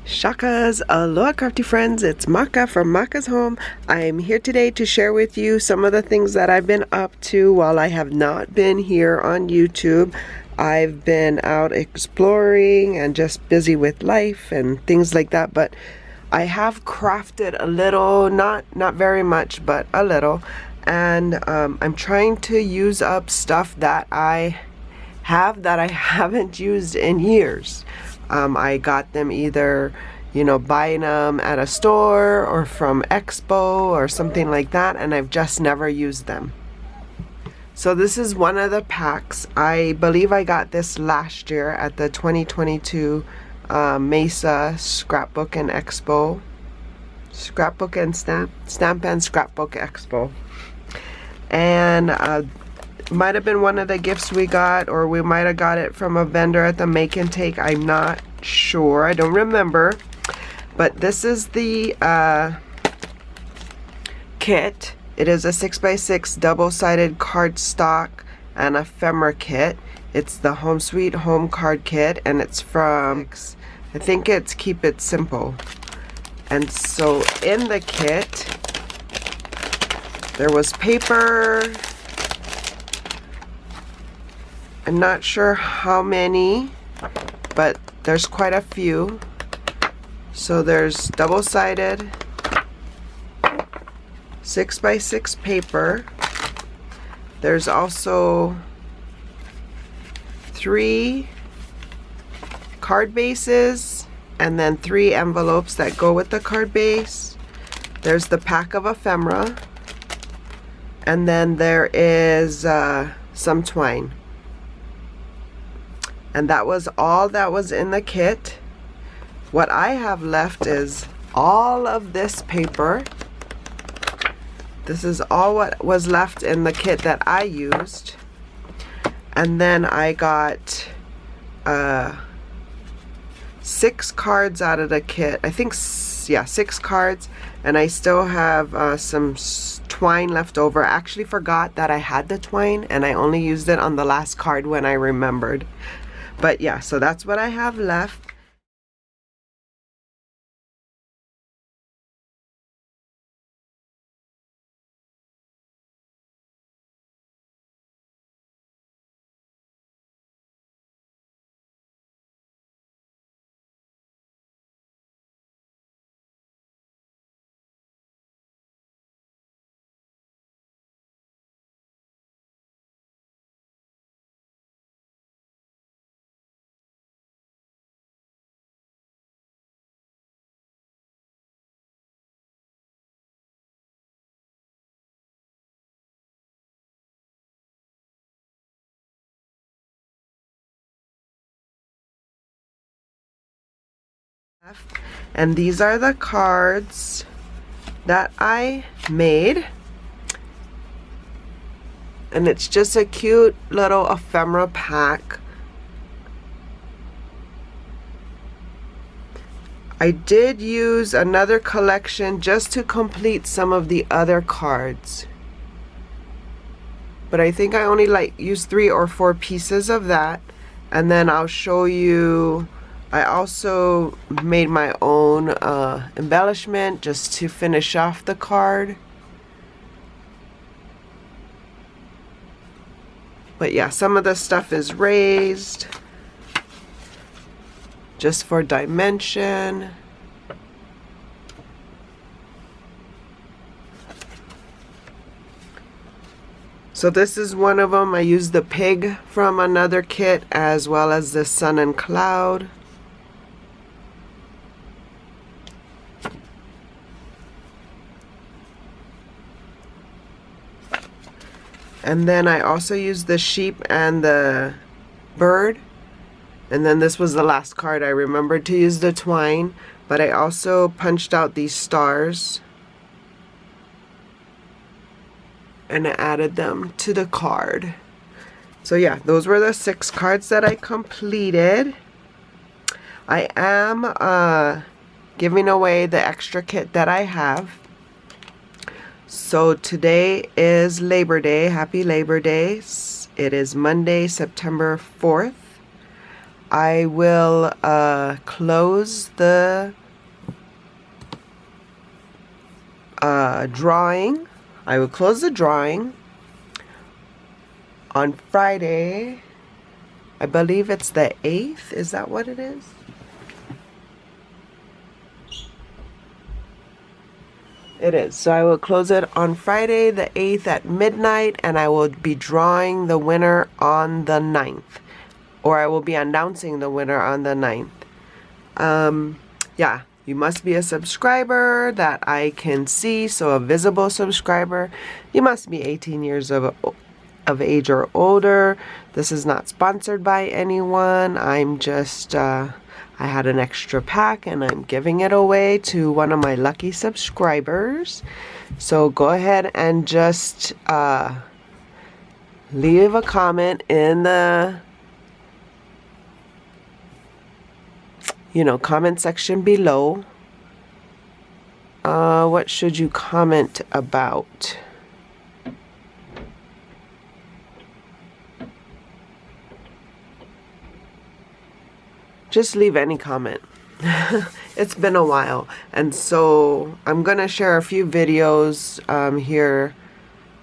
Shakas, aloha crafty friends, it's Maka from Makaz Home. I am here today to share with you some of the things that I've been up to while I have not been here on YouTube. I've been out exploring and just busy with life and things like that, but I have crafted a little, not very much, but a little, and I'm trying to use up stuff that I haven't used in years. I got them either, buying them at a store or from Expo or something like that, and I've just never used them. So this is one of the packs. I believe I got this last year at the 2022 Mesa Scrapbook and Expo. Scrapbook and Stamp and Scrapbook Expo. And might have been one of the gifts we got, or we might have got it from a vendor at the Make and Take. I'm not sure. I don't remember. But this is the kit. It is a 6x6 double-sided cardstock and ephemera kit. It's the Home Sweet Home card kit, and it's from, I think it's Keep It Simple. And so in the kit, there was paper. I'm not sure how many, but there's quite a few. So there's double-sided 6x6 paper. There's also 3 card bases and then 3 envelopes that go with the card base. There's the pack of ephemera, and then there is some twine. And that was all that was in the kit. What I have left is all of this paper. This is all what was left in the kit that I used. And then I got 6 cards out of the kit. I think, yeah, 6 cards. And I still have some twine left over. I actually forgot that I had the twine, and I only used it on the last card when I remembered. But yeah, so that's what I have left. And these are the cards that I made. And it's just a cute little ephemera pack. I did use another collection just to complete some of the other cards. But I think I only used 3 or 4 pieces of that. And then I'll show you, I also made my own embellishment just to finish off the card. But yeah, some of the stuff is raised just for dimension. So this is one of them. I used the pig from another kit, as well as the sun and cloud. And then I also used the sheep and the bird. And then this was the last card. I remembered to use the twine, but I also punched out these stars and I added them to the card. So yeah, those were the 6 cards that I completed. I am giving away the extra kit that I have. So today is Labor Day. Happy Labor Day. It is Monday, September 4th. I will close the drawing. I will close the drawing on Friday. I believe it's the 8th. Is that what it is? It is. So I will close it on Friday the 8th at midnight, and I will be drawing the winner on the 9th. Or I will be announcing the winner on the 9th. Yeah, you must be a subscriber that I can see, so a visible subscriber. You must be 18 years of age or older. This is not sponsored by anyone. I'm just, I had an extra pack and I'm giving it away to one of my lucky subscribers. So go ahead and just leave a comment in the comment section below. What should you comment about? Just leave any comment. It's been a while, and so I'm gonna share a few videos here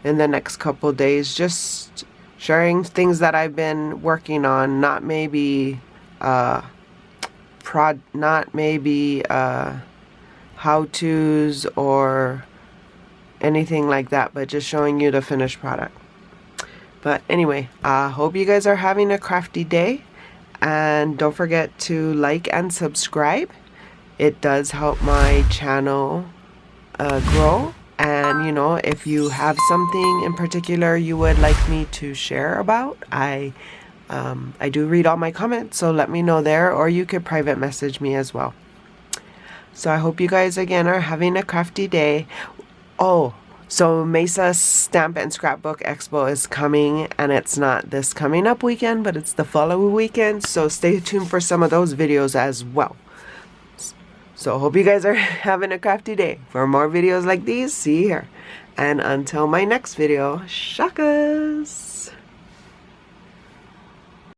in the next couple days, just sharing things that I've been working on, not maybe how-tos or anything like that, but just showing you the finished product. But anyway, I hope you guys are having a crafty day, and don't forget to like and subscribe. It does help my channel grow. And if you have something in particular you would like me to share about, I do read all my comments, so let me know there, or you could private message me as well. So I hope you guys again are having a crafty day. Oh, so Mesa Stamp and Scrapbook Expo is coming, and it's not this coming up weekend, but it's the following weekend, so stay tuned for some of those videos as well. So hope you guys are having a crafty day. For more videos like these, see you here. And until my next video, shakas!